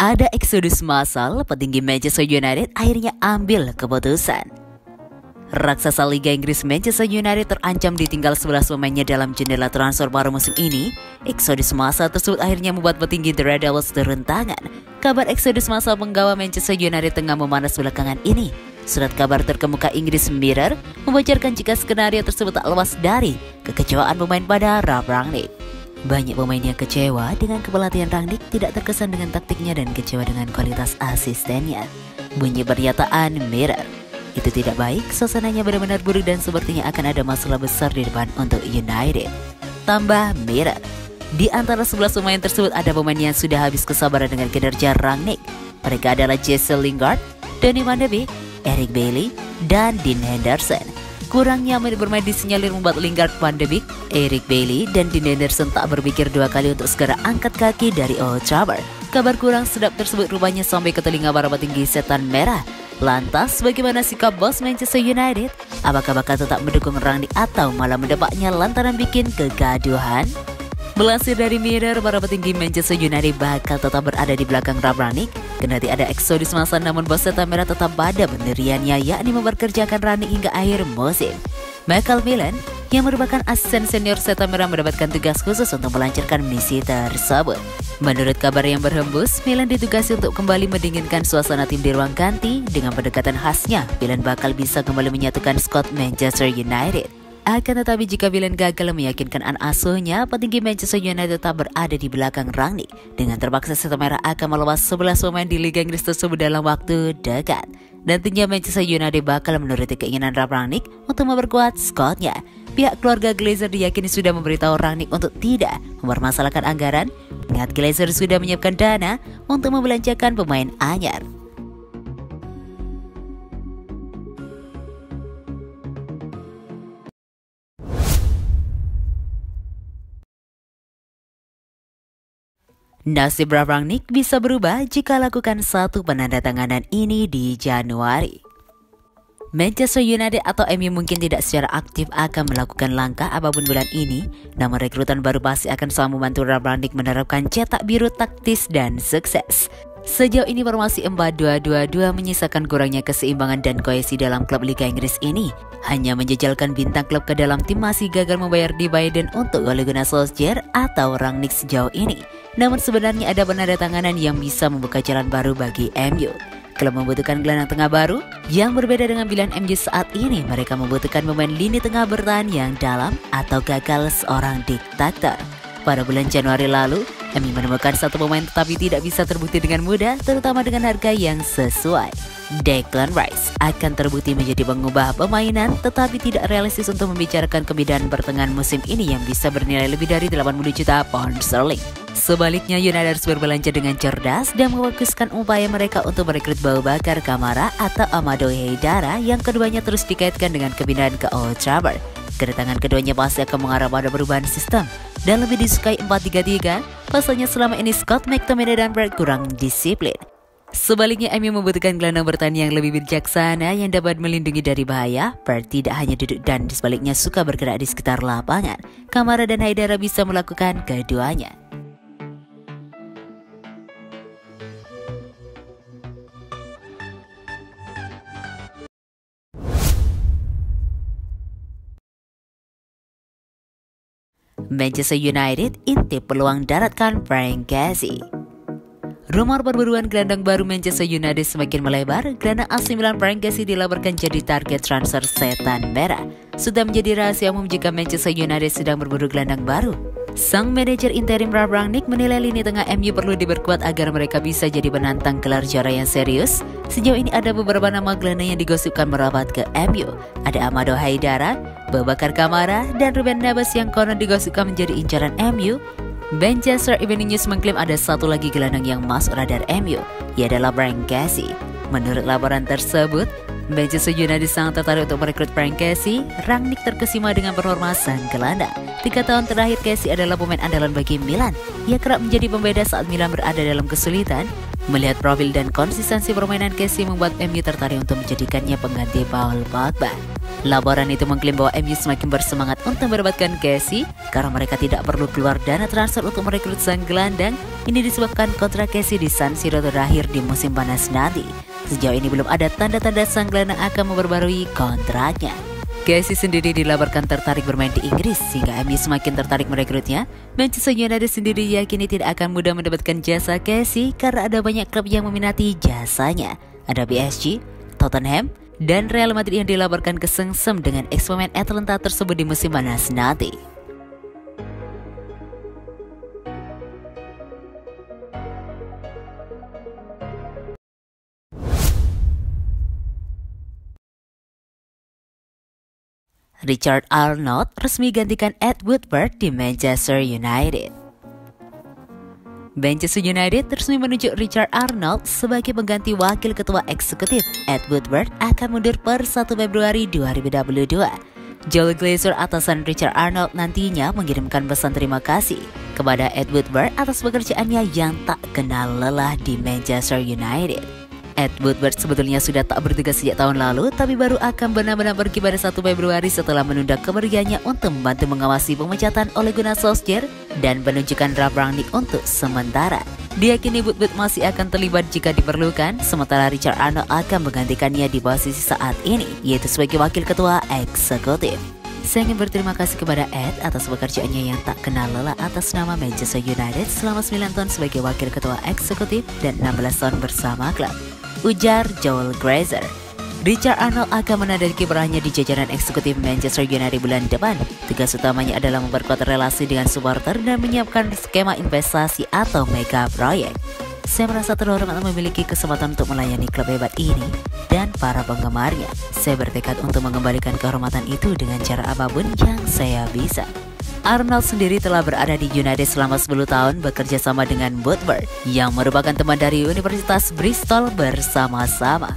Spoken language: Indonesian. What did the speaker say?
Ada eksodus massal, petinggi Manchester United akhirnya ambil keputusan. Raksasa Liga Inggris Manchester United terancam ditinggal 11 pemainnya dalam jendela transfer baru musim ini. Eksodus massal tersebut akhirnya membuat petinggi The Red Devils turun tangan. Kabar eksodus massal penggawa Manchester United tengah memanas belakangan ini. Surat kabar terkemuka Inggris Mirror membocorkan jika skenario tersebut tak lepas dari kekecewaan pemain pada Ralf Rangnick. Banyak pemain yang kecewa dengan kepelatihan Rangnick, tidak terkesan dengan taktiknya dan kecewa dengan kualitas asistennya. Bunyi pernyataan Mirror. Itu tidak baik, suasananya benar-benar buruk dan sepertinya akan ada masalah besar di depan untuk United. Tambah Mirror. Di antara 11 pemain tersebut ada pemain yang sudah habis kesabaran dengan kinerja Rangnick. Mereka adalah Jesse Lingard, Donny van de Beek, Eric Bailly, dan Dean Henderson. Kurangnya menit bermain disinyalir membuat Lingard, Van de Beek, Eric Bailly, dan Dean Henderson tak berpikir dua kali untuk segera angkat kaki dari Old Trafford. Kabar kurang sedap tersebut rupanya sampai ke telinga para petinggi setan merah. Lantas, bagaimana sikap bos Manchester United? Apakah bakal tetap mendukung Rangnick atau malah mendebaknya lantaran bikin kegaduhan? Melansir dari Mirror, para petinggi Manchester United bakal tetap berada di belakang Ralf Rangnick. Kendati ada eksodus massal, namun bos setan merah tetap pada pendiriannya, yakni memperkerjakan Rangnick hingga akhir musim. Michael Millen, yang merupakan asisten senior setan merah, mendapatkan tugas khusus untuk melancarkan misi tersebut. Menurut kabar yang berhembus, Millen ditugasi untuk kembali mendinginkan suasana tim di ruang ganti. Dengan pendekatan khasnya, Millen bakal bisa kembali menyatukan skuad Manchester United. Akan tetapi jika Millen gagal meyakinkan anak asuhnya, petinggi Manchester United tetap berada di belakang Rangnick. Dengan terpaksa setan merah akan melepas 11 pemain di Liga Inggris tersebut dalam waktu dekat. Nantinya Manchester United bakal menuruti keinginan Ralf Rangnick untuk memperkuat skuadnya. Pihak keluarga Glazer diyakini sudah memberitahu Rangnick untuk tidak mempermasalahkan anggaran. Ingat, Glazer sudah menyiapkan dana untuk membelanjakan pemain anyar. Nasib Ralf Rangnick bisa berubah jika lakukan satu penandatanganan ini di Januari. Manchester United atau MU mungkin tidak secara aktif akan melakukan langkah apapun bulan ini, namun rekrutan baru pasti akan selalu membantu Ralf Rangnick menerapkan cetak biru taktis dan sukses. Sejauh ini formasi 4-2-2-2 menyisakan kurangnya keseimbangan dan kohesi dalam klub Liga Inggris ini. Hanya menjejalkan bintang klub ke dalam tim masih gagal membayar di Biden untuk Ole Gunnar Solskjaer atau Rangnick sejauh ini. Namun sebenarnya ada penandatanganan yang bisa membuka jalan baru bagi MU. Klub membutuhkan gelandang tengah baru yang berbeda dengan pilihan MU saat ini. Mereka membutuhkan pemain lini tengah bertahan yang dalam atau gagal seorang diktator. Pada bulan Januari lalu, MU menemukan satu pemain tetapi tidak bisa terbukti dengan mudah, terutama dengan harga yang sesuai. Declan Rice akan terbukti menjadi pengubah permainan, tetapi tidak realistis untuk membicarakan kepindahan pertengahan musim ini yang bisa bernilai lebih dari 80 juta pound sterling. Sebaliknya, United harus berbelanja dengan cerdas dan memfokuskan upaya mereka untuk merekrut Boubacar Kamara atau Amadou Haidara yang keduanya terus dikaitkan dengan kepindahan ke Old Trafford. Kedatangan keduanya pasti akan mengarah pada perubahan sistem dan lebih disukai 4-3-3. Pasalnya selama ini Scott McTominay dan Brad kurang disiplin. Sebaliknya, MU membutuhkan gelandang bertahan yang lebih bijaksana yang dapat melindungi dari bahaya. Brad tidak hanya duduk dan sebaliknya suka bergerak di sekitar lapangan. Kamara dan Haidara bisa melakukan keduanya. Manchester United intip peluang daratkan Frank Casey. Rumor perburuan gelandang baru Manchester United semakin melebar. Gelandang AC Milan Frank Casey dilaporkan jadi target transfer setan merah. Sudah menjadi rahasia umum jika Manchester United sedang berburu gelandang baru. Sang manajer interim Ralf Rangnick menilai lini tengah MU perlu diperkuat agar mereka bisa jadi penantang gelar juara yang serius. Sejauh ini ada beberapa nama gelandang yang digosipkan merapat ke MU. Ada Amadou Haidara, Boubacar Kamara, dan Ruben Neves yang konon digosipkan menjadi incaran MU. Manchester Evening News mengklaim ada satu lagi gelandang yang masuk radar MU, ia adalah Frank Casey. Menurut laporan tersebut, Manchester United sangat tertarik untuk merekrut Frank Casey. Rangnick terkesima dengan performa sang gelandang. 3 tahun terakhir Casey adalah pemain andalan bagi Milan. Ia kerap menjadi pembeda saat Milan berada dalam kesulitan. Melihat profil dan konsistensi permainan Casey membuat MU tertarik untuk menjadikannya pengganti Paul Pogba. Laporan itu mengklaim bahwa MU semakin bersemangat untuk mendapatkan Casey karena mereka tidak perlu keluar dana transfer untuk merekrut sang gelandang. Ini disebabkan kontrak Casey di San Siro berakhir di musim panas nanti. Sejauh ini belum ada tanda-tanda sang gelandang akan memperbarui kontraknya. Casey sendiri dilaporkan tertarik bermain di Inggris sehingga MU semakin tertarik merekrutnya. Manchester United sendiri yakini tidak akan mudah mendapatkan jasa Casey karena ada banyak klub yang meminati jasanya. Ada PSG, Tottenham, dan Real Madrid yang dilaporkan kesengsem dengan eks-pemain Atlanta tersebut di musim panas nanti. Richard Arnold resmi gantikan Ed Woodward di Manchester United. Manchester United resmi menunjuk Richard Arnold sebagai pengganti wakil ketua eksekutif. Ed Woodward akan mundur per 1 Februari 2022. Joel Glazer atasan Richard Arnold nantinya mengirimkan pesan terima kasih kepada Ed Woodward atas pekerjaannya yang tak kenal lelah di Manchester United. Ed Woodward sebetulnya sudah tak bertugas sejak tahun lalu, tapi baru akan benar-benar pergi pada 1 Februari setelah menunda kepergiannya untuk membantu mengawasi pemecatan Ole Gunnar Solskjaer dan penunjukan Ralf Rangnick untuk sementara. Diyakini Woodward masih akan terlibat jika diperlukan, sementara Richard Arnold akan menggantikannya di posisi saat ini, yaitu sebagai wakil ketua eksekutif. Saya ingin berterima kasih kepada Ed atas pekerjaannya yang tak kenal lelah atas nama Manchester United selama 9 tahun sebagai wakil ketua eksekutif dan 16 tahun bersama klub, ujar Joel Glazer. Richard Arnold akan menandai kiprahnya di jajaran eksekutif Manchester United bulan depan. Tugas utamanya adalah memperkuat relasi dengan supporter dan menyiapkan skema investasi atau mega proyek. Saya merasa terhormat memiliki kesempatan untuk melayani klub hebat ini dan para penggemarnya. Saya bertekad untuk mengembalikan kehormatan itu dengan cara apapun yang saya bisa. Arnold sendiri telah berada di United selama 10 tahun bekerja sama dengan Woodward yang merupakan teman dari Universitas Bristol bersama-sama.